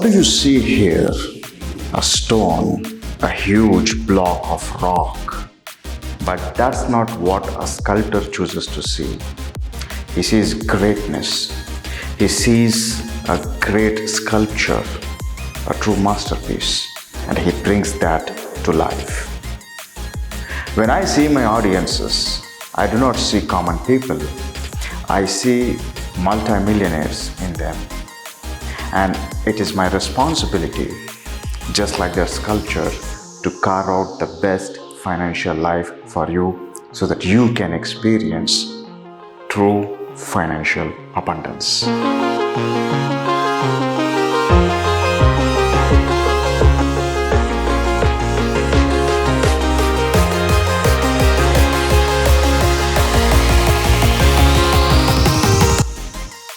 What do you see here? A stone, a huge block of rock. But that's not what a sculptor chooses to see. He sees greatness. He sees a great sculpture, a true masterpiece, and he brings that to life. When I see my audiences, I do not see common people. I see multimillionaires in them. And it is my responsibility, just like their sculpture, to carve out the best financial life for you so that you can experience true financial abundance.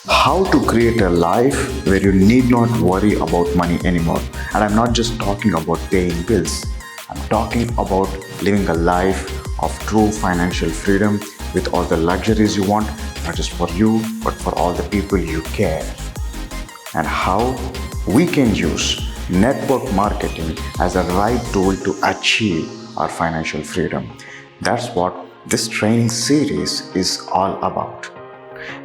How to create a life where you need not worry about money anymore. And I'm not just talking about paying bills. I'm talking about living a life of true financial freedom with all the luxuries you want, not just for you, but for all the people you care. And how we can use network marketing as a right tool to achieve our financial freedom. That's what this training series is all about.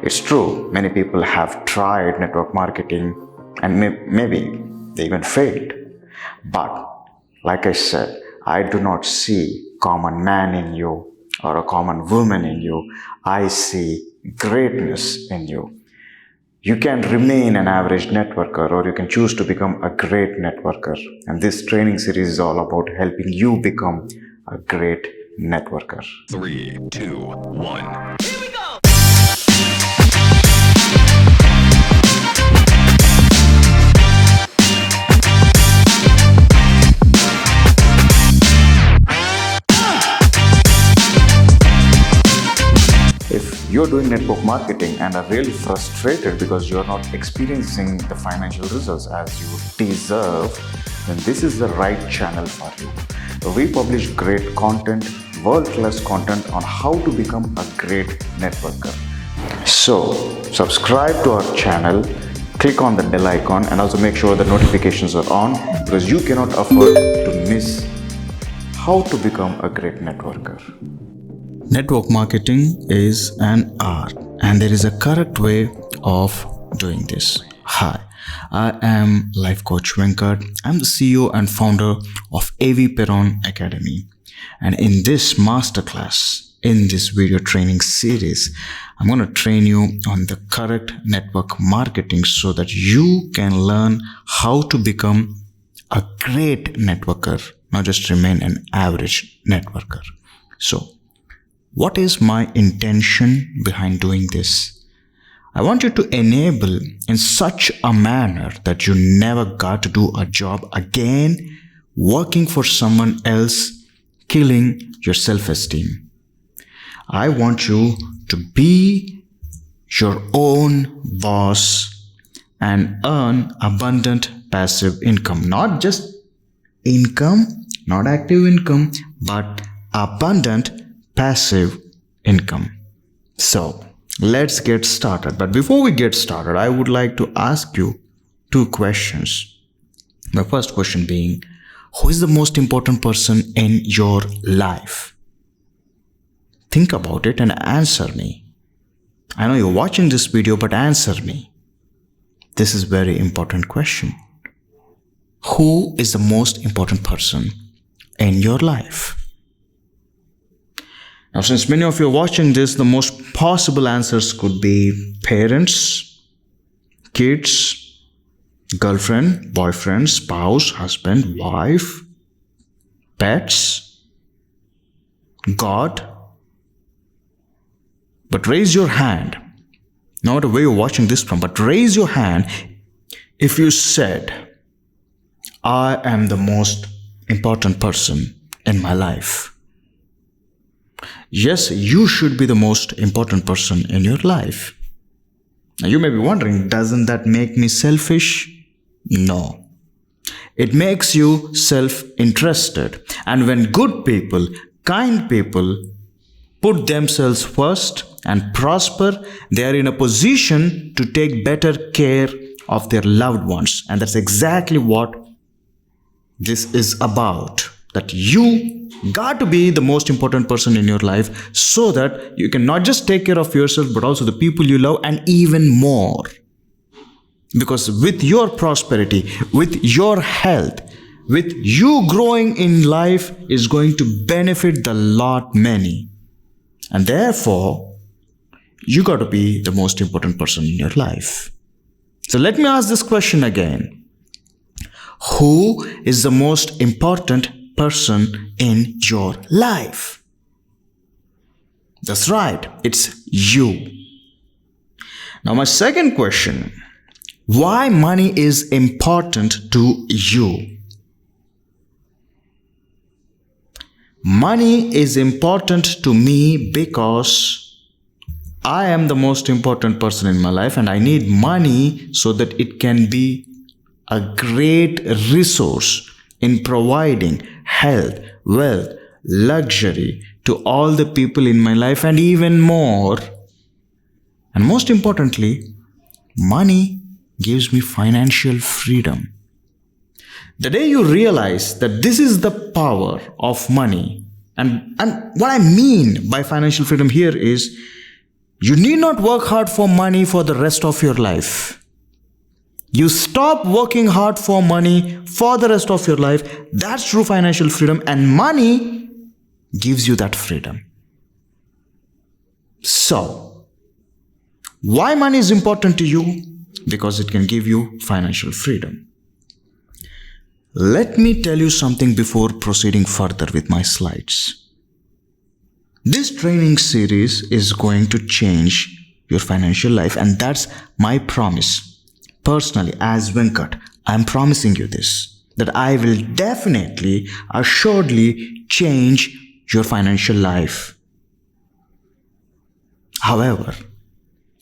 It's true, many people have tried network marketing and maybe they even failed. But like I said, I do not see common man in you or a common woman in you. I see greatness in you. You can remain an average networker or you can choose to become a great networker. And this training series is all about helping you become a great networker. 3, 2, 1. If you're doing network marketing and are really frustrated because you're not experiencing the financial results as you deserve, then this is the right channel for you. We publish great content, world-class content on how to become a great networker. So, subscribe to our channel, click on the bell icon and also make sure the notifications are on because you cannot afford to miss how to become a great networker. Network marketing is an art and there is a correct way of doing this. Hi, I am Life Coach Venkat. I'm the CEO and founder of Peron Academy. And in this masterclass, in this video training series, I'm going to train you on the correct network marketing so that you can learn how to become a great networker, not just remain an average networker. So, what is my intention behind doing this? I want you to enable in such a manner that you never got to do a job again, working for someone else, killing your self-esteem. I want you to be your own boss and earn abundant passive income. Not just income, not active income, but abundant passive income. So let's get started. But before we get started, I would like to ask you 2 questions. My first question being, who is the most important person in your life? Think about it and answer me. I know you're watching this video, but answer me. This is a very important question. Who is the most important person in your life? Now, since many of you are watching this, the most possible answers could be parents, kids, girlfriend, boyfriend, spouse, husband, wife, pets, God. But raise your hand, not where you're watching this from, but raise your hand if you said, I am the most important person in my life. Yes, you should be the most important person in your life. Now you may be wondering, doesn't that make me selfish? No. It makes you self-interested. And when good people, kind people put themselves first and prosper, they are in a position to take better care of their loved ones. And that's exactly what this is about. That you got to be the most important person in your life so that you can not just take care of yourself, but also the people you love and even more. Because with your prosperity, with your health, with you growing in life is going to benefit the lot many. And therefore, you got to be the most important person in your life. So let me ask this question again. Who is the most important person in your life? That's right, it's you. Now my second question, why money is important to you? Money is important to me because I am the most important person in my life and I need money so that it can be a great resource in providing health, wealth, luxury to all the people in my life and even more. And most importantly, money gives me financial freedom. The day you realize that this is the power of money, and what I mean by financial freedom here is you need not work hard for money for the rest of your life. You stop working hard for money for the rest of your life. That's true financial freedom, and money gives you that freedom. So, why money is important to you? Because it can give you financial freedom. Let me tell you something before proceeding further with my slides. This training series is going to change your financial life, and that's my promise. Personally, as Venkat, I'm promising you this, that I will definitely, assuredly change your financial life. However,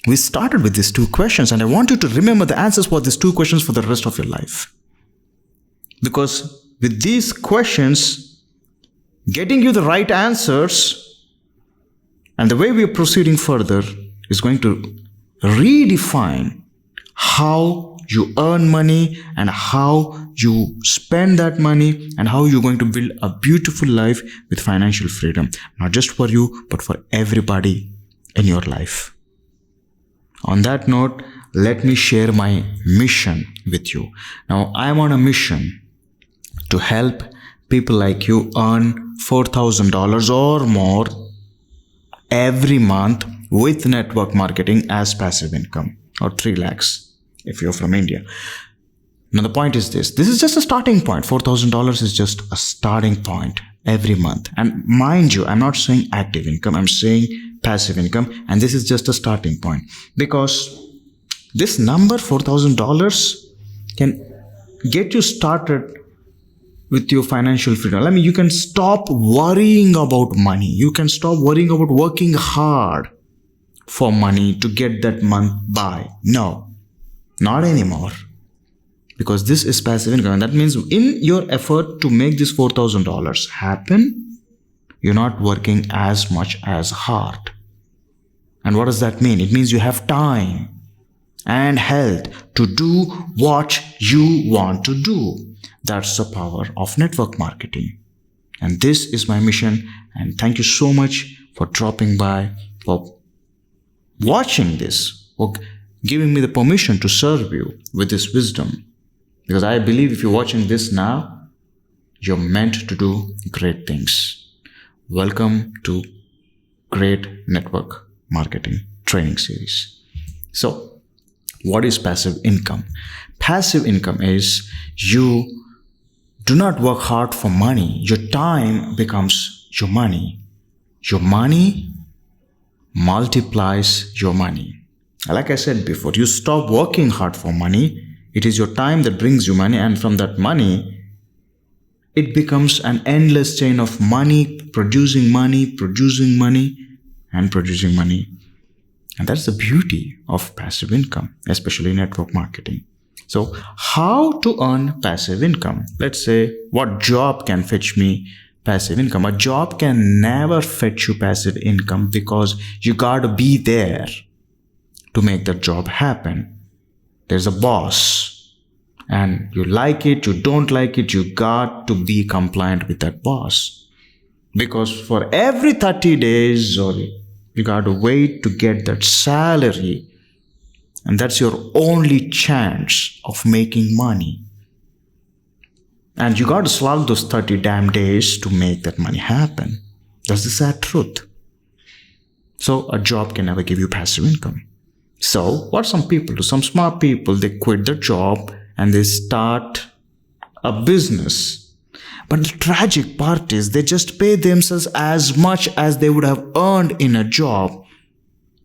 we started with these two questions, and I want you to remember the answers for these two questions for the rest of your life. Because with these questions, getting you the right answers and the way we are proceeding further is going to redefine how you earn money and how you spend that money and how you're going to build a beautiful life with financial freedom. Not just for you, but for everybody in your life. On that note, let me share my mission with you. Now, I'm on a mission to help people like you earn $4,000 or more every month with network marketing as passive income, or 3 lakhs if you're from India. Now the point is this is just a starting point. $4,000 is just a starting point every month. And mind you, I'm not saying active income, I'm saying passive income, and this is just a starting point, because this number $4,000 can get you started with your financial freedom. I mean, you can stop worrying about money. You can stop worrying about working hard for money to get that month by. No, not anymore. Because this is passive income. And that means in your effort to make this $4,000 happen, you're not working as much as hard. And what does that mean? It means you have time and health to do what you want to do. That's the power of network marketing. And this is my mission. And thank you so much for dropping by, for watching this, for giving me the permission to serve you with this wisdom. Because I believe if you're watching this now, you're meant to do great things. Welcome to Great Network Marketing Training Series. So, what is passive income? Passive income is you do not work hard for money. Your time becomes your money. Your money multiplies your money. Like I said before, you stop working hard for money. It is your time that brings you money, and from that money, it becomes an endless chain of money, producing money, producing money, and producing money. And that's the beauty of passive income, especially network marketing. So how to earn passive income? Let's say, what job can fetch me passive income? A job can never fetch you passive income because you gotta be there to make that job happen. There's a boss, and you like it, you don't like it, you got to be compliant with that boss. Because for every 30 days, or you got to wait to get that salary, and that's your only chance of making money. And you got to slog those 30 damn days to make that money happen. That's the sad truth. So a job can never give you passive income. So what some people do, some smart people, they quit their job and they start a business. But the tragic part is they just pay themselves as much as they would have earned in a job.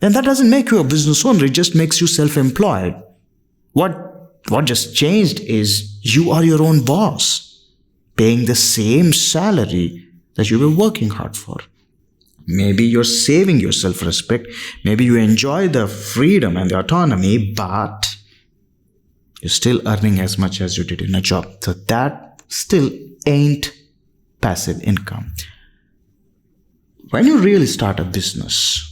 And that doesn't make you a business owner, it just makes you self-employed. What just changed is you are your own boss, paying the same salary that you were working hard for. Maybe you're saving your self-respect, maybe you enjoy the freedom and the autonomy, but you're still earning as much as you did in a job. So that still ain't passive income. When you really start a business,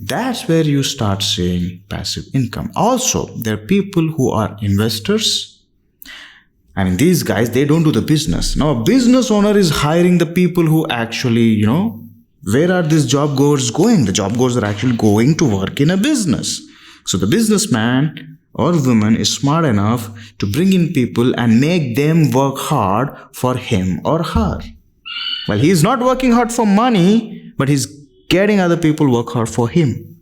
that's where you start seeing passive income. Also, there are people who are investors. I mean, these guys, they don't do the business. Now, a business owner is hiring the people who actually, where are these job goers going? The job goers are actually going to work in a business. So the businessman or woman is smart enough to bring in people and make them work hard for him or her. Well, he's not working hard for money, but he's getting other people work hard for him.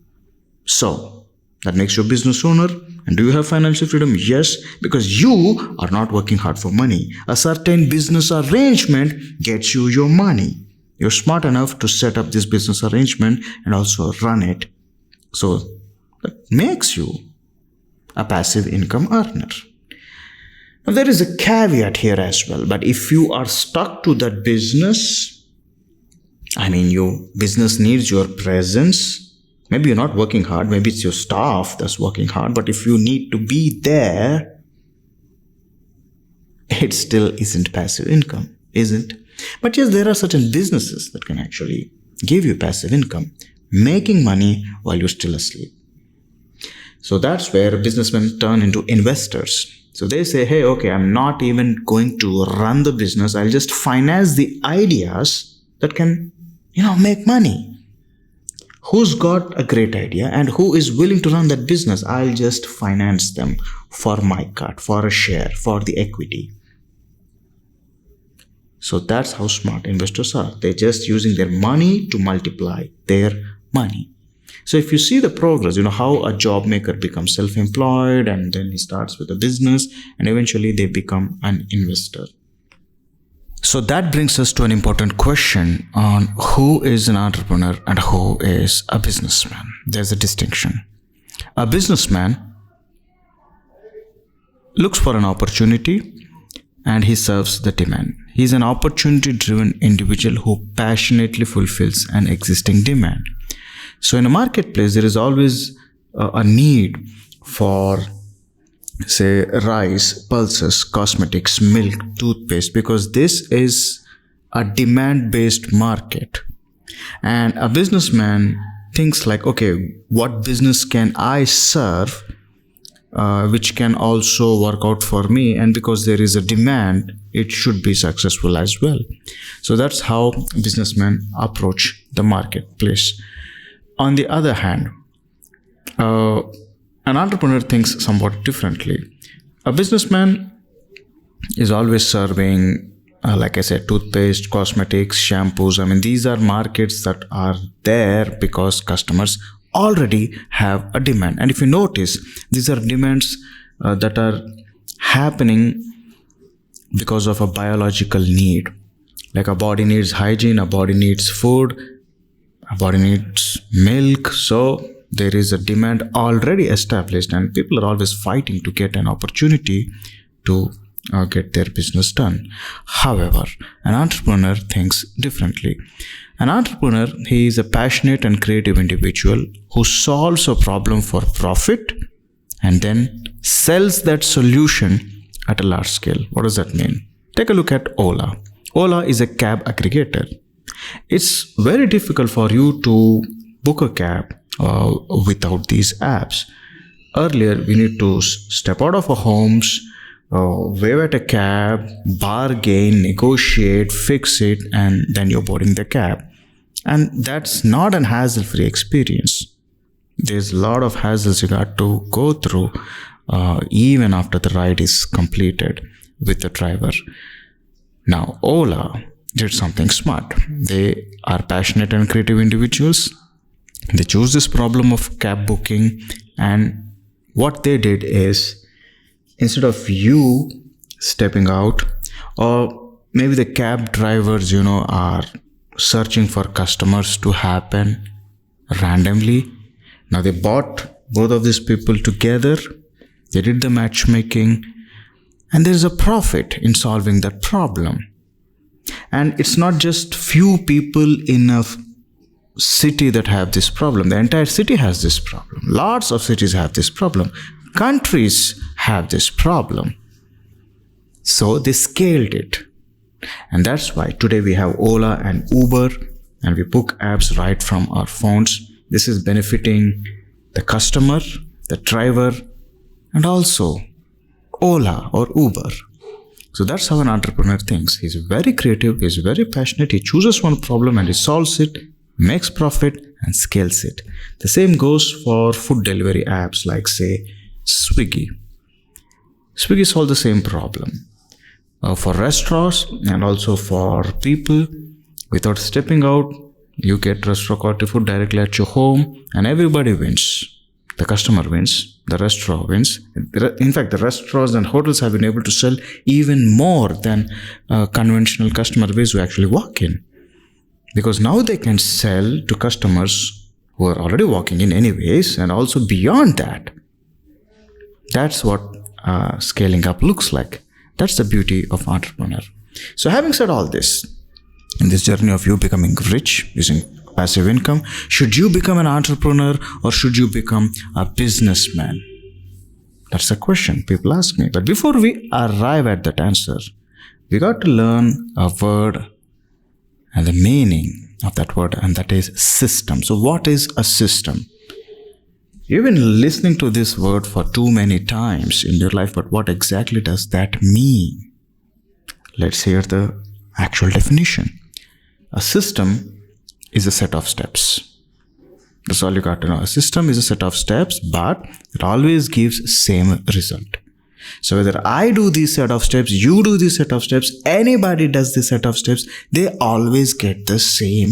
So that makes you a business owner. And do you have financial freedom? Yes, because you are not working hard for money. A certain business arrangement gets you your money. You're smart enough to set up this business arrangement and also run it. So that makes you a passive income earner. Now there is a caveat here as well, but if you are stuck to that business, your business needs your presence. Maybe you're not working hard, maybe it's your staff that's working hard, but if you need to be there, it still isn't passive income, isn't? But yes, there are certain businesses that can actually give you passive income, making money while you're still asleep. So that's where businessmen turn into investors. So they say, hey, okay, I'm not even going to run the business. I'll just finance the ideas that can, make money. Who's got a great idea and who is willing to run that business? I'll just finance them for my cut, for a share, for the equity. So that's how smart investors are. They're just using their money to multiply their money. So if you see the progress, how a job maker becomes self-employed and then he starts with a business and eventually they become an investor. So that brings us to an important question on who is an entrepreneur and who is a businessman. There's a distinction. A businessman looks for an opportunity and he serves the demand. He's an opportunity-driven individual who passionately fulfills an existing demand. So in a marketplace, there is always a need for, say, rice, pulses, cosmetics, milk, toothpaste, because this is a demand-based market. And a businessman thinks like, okay, what business can I serve which can also work out for me, and because there is a demand, it should be successful as well. So that's how businessmen approach the marketplace. On the other hand, an entrepreneur thinks somewhat differently. A businessman is always serving, like I said, toothpaste, cosmetics, shampoos. These are markets that are there because customers already have a demand. And if you notice, these are demands that are happening because of a biological need. Like a body needs hygiene, a body needs food, a body needs milk. So there is a demand already established and people are always fighting to get an opportunity to get their business done. However, an entrepreneur thinks differently. An entrepreneur, he is a passionate and creative individual who solves a problem for profit and then sells that solution at a large scale. What does that mean? Take a look at Ola. Ola is a cab aggregator. It's very difficult for you to book a cab without these apps. Earlier, we need to step out of our homes, wave at a cab, bargain, negotiate, fix it, and then you're boarding the cab. And that's not an hassle-free experience. There's a lot of hassles you got to go through even after the ride is completed with the driver. Now, Ola did something smart. They are passionate and creative individuals. They chose this problem of cab booking, and what they did is, instead of you stepping out, or maybe the cab drivers, are searching for customers to happen randomly. Now they bought both of these people together, they did the matchmaking, and there's a profit in solving that problem. And it's not just few people in a city that have this problem. The entire city has this problem. Lots of cities have this problem. Countries have this problem. So they scaled it. And that's why today we have Ola and Uber, and we book apps right from our phones. This is benefiting the customer, the driver, and also Ola or Uber. So that's how an entrepreneur thinks. He's very creative, he's very passionate, he chooses one problem and he solves it, makes profit and scales it. The same goes for food delivery apps like, say, Swiggy. Swiggy solves the same problem. For restaurants and also for people, without stepping out, you get restaurant quality food directly at your home, and everybody wins. The customer wins, the restaurant wins. In fact, the restaurants and hotels have been able to sell even more than conventional customer base who actually walk in. Because now they can sell to customers who are already walking in anyways, and also beyond that. That's what scaling up looks like. That's the beauty of entrepreneur. So having said all this, in this journey of you becoming rich using passive income, should you become an entrepreneur or should you become a businessman? That's a question people ask me. But before we arrive at that answer, we got to learn a word and the meaning of that word, and that is system. So what is a system? You've been listening to this word for too many times in your life, but what exactly does that mean? Let's hear the actual definition. A system is a set of steps. That's all you got to know. A system is a set of steps, but it always gives same result. So whether I do this set of steps, you do this set of steps, anybody does this set of steps, they always get the same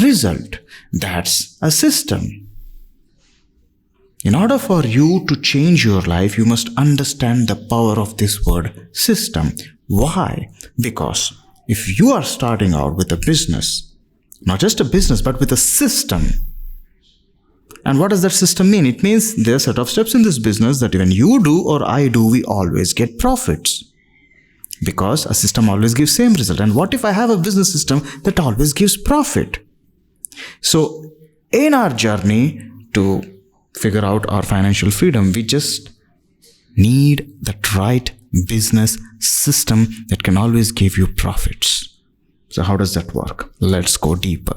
result. That's a system. In order for you to change your life, you must understand the power of this word system. Why? Because if you are starting out with a business, not just a business, but with a system. And what does that system mean? It means there are a set of steps in this business that when you do or I do, we always get profits. Because a system always gives same result. And what if I have a business system that always gives profit? So in our journey to figure out our financial freedom, we just need that right business system that can always give you profits. So how does that work? Let's go deeper.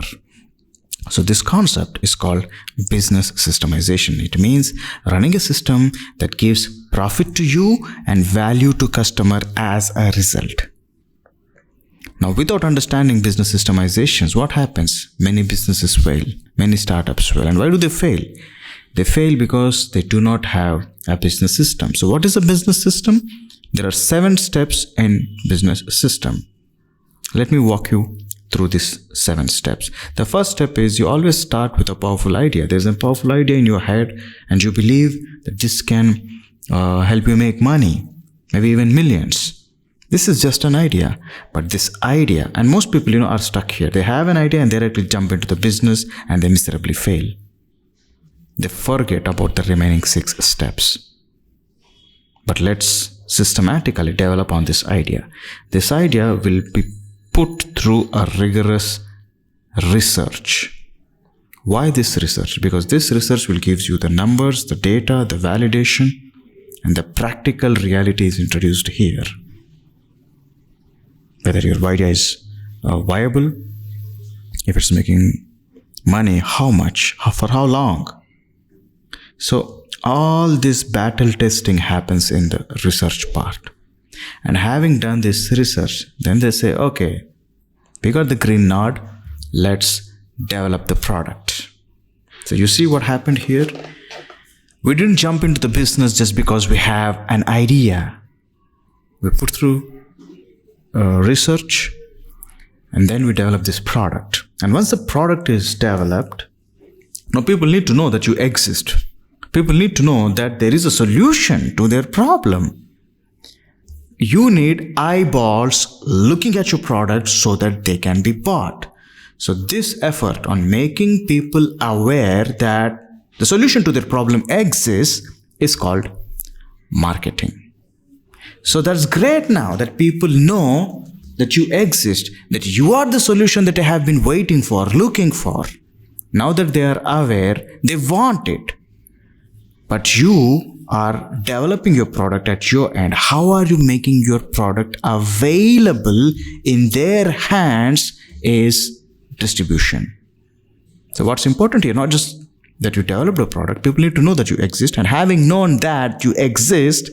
So this concept is called business systemization. It means running a system that gives profit to you and value to customer as a result. Now, without understanding business systemizations, what happens? Many businesses fail, many startups fail. And why do they fail? They fail because they do not have a business system. So what is a business system? There are 7 steps in business system. Let me walk you through these 7 steps. The first step is you always start with a powerful idea. There's a powerful idea in your head and you believe that this can help you make money, maybe even millions. This is just an idea, but this idea, and most people are stuck here. They have an idea and they directly jump into the business and they miserably fail. They forget about the remaining 6 steps. But let's systematically develop on this idea. This idea will be put through a rigorous research. Why this research? Because this research will give you the numbers, the data, the validation, and the practical reality is introduced here. Whether your idea is viable, if it's making money, how much, for how long. So all this battle testing happens in the research part. And having done this research, then they say, okay, we got the green nod, let's develop the product. So you see what happened here? We didn't jump into the business just because we have an idea. We put through research and then we develop this product. And once the product is developed, now people need to know that you exist. People need to know that there is a solution to their problem. You need eyeballs looking at your product so that they can be bought. So this effort on making people aware that the solution to their problem exists is called marketing. So that's great now that people know that you exist, that you are the solution that they have been waiting for, looking for. Now that they are aware, they want it. But you are developing your product at your end. How are you making your product available in their hands is distribution. So what's important here, not just that you developed a product, people need to know that you exist. And having known that you exist,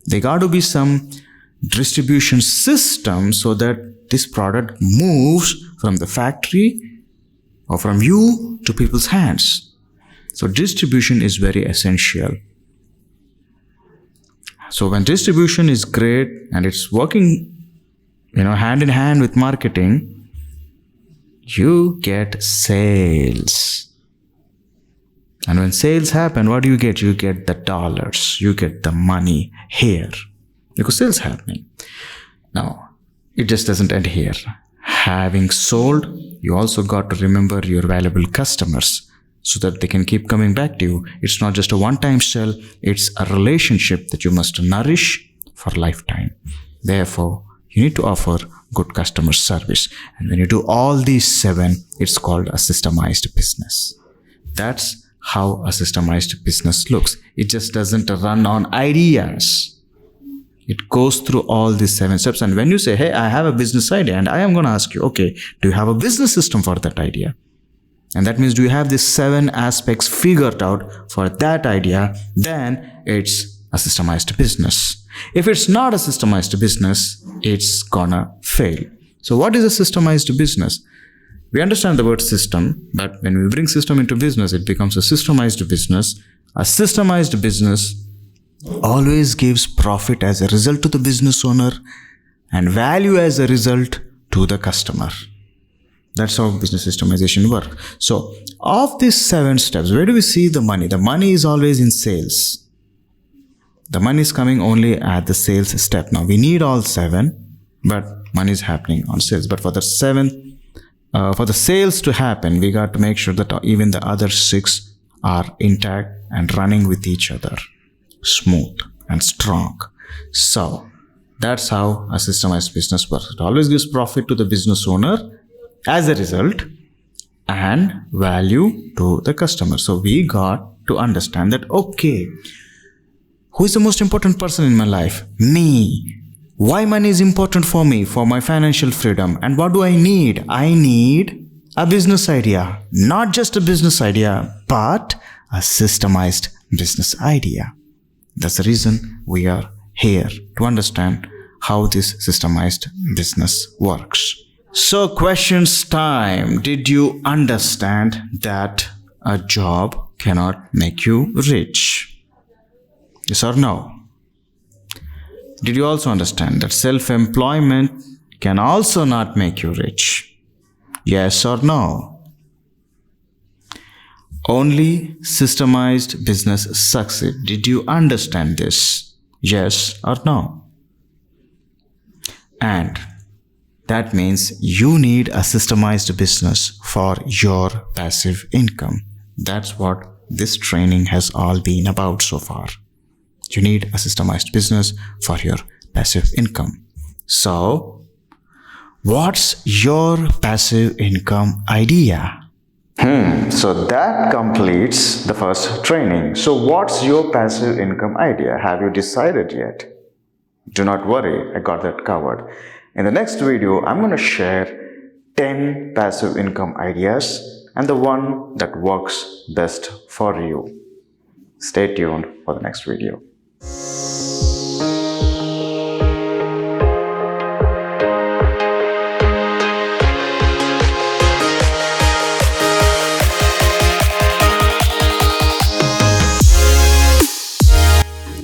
there got to be some distribution system so that this product moves from the factory or from you to people's hands. So distribution is very essential. So when distribution is great and it's working, hand in hand with marketing, you get sales. And when sales happen, what do you get? You get the dollars, you get the money here because sales happening. Now, it just doesn't end here. Having sold, you also got to remember your valuable customers so that they can keep coming back to you. It's not just a one-time sell, it's a relationship that you must nourish for a lifetime. Therefore, you need to offer good customer service. And when you do all these 7, it's called a systemized business. That's how a systemized business looks. It just doesn't run on ideas. It goes through all these 7 steps. And when you say, hey, I have a business idea, and I am going to ask you, okay, do you have a business system for that idea? And that means, do you have these 7 aspects figured out for that idea? Then it's a systemized business. If it's not a systemized business, it's gonna fail. So what is a systemized business? We understand the word system, but when we bring system into business, it becomes a systemized business. A systemized business always gives profit as a result to the business owner and value as a result to the customer. That's how business systemization works. So, of these 7 steps, where do we see the money? The money is always in sales. The money is coming only at the sales step. Now, we need all 7, but money is happening on sales. But for the 7th, for the sales to happen, we got to make sure that even the other 6 are intact and running with each other, smooth and strong. So, that's how a systemized business works. It always gives profit to the business owner as a result and value to the customer. So we got to understand that, okay, who is the most important person in my life? Me. Why money is important for me, for my financial freedom? And what do I need? I need a business idea. Not just a business idea, but a systemized business idea. That's the reason we are here, to understand how this systemized business works. So questions time. Did you understand that a job cannot make you rich? Yes or no? Did you also understand that self-employment can also not make you rich? Yes or no? Only systemized business succeed. Did you understand this? Yes or no? And that means you need a systemized business for your passive income. That's what this training has all been about so far. You need a systemized business for your passive income. So, what's your passive income idea? So that completes the first training. So what's your passive income idea? Have you decided yet? Do not worry, I got that covered. In the next video, I'm going to share 10 passive income ideas and the one that works best for you. Stay tuned for the next video.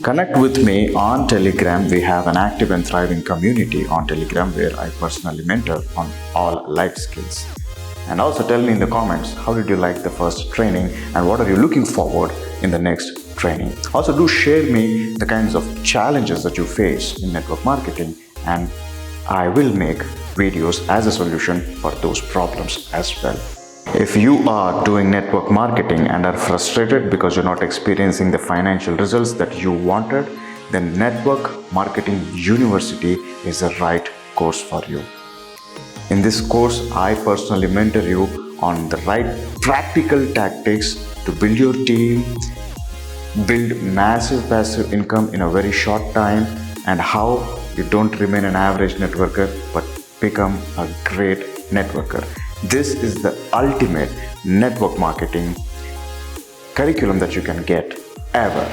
Connect with me on Telegram. We have an active and thriving community on Telegram where I personally mentor on all life skills. And also tell me in the comments, how did you like the first training and what are you looking forward in the next training? Also do share me the kinds of challenges that you face in network marketing, and I will make videos as a solution for those problems as well. If you are doing network marketing and are frustrated because you're not experiencing the financial results that you wanted, then Network Marketing University is the right course for you. In this course, I personally mentor you on the right practical tactics to build your team, build massive passive income in a very short time, and how you don't remain an average networker but become a great networker. This is the ultimate network marketing curriculum that you can get ever,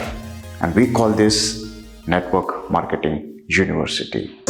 and we call this Network Marketing University.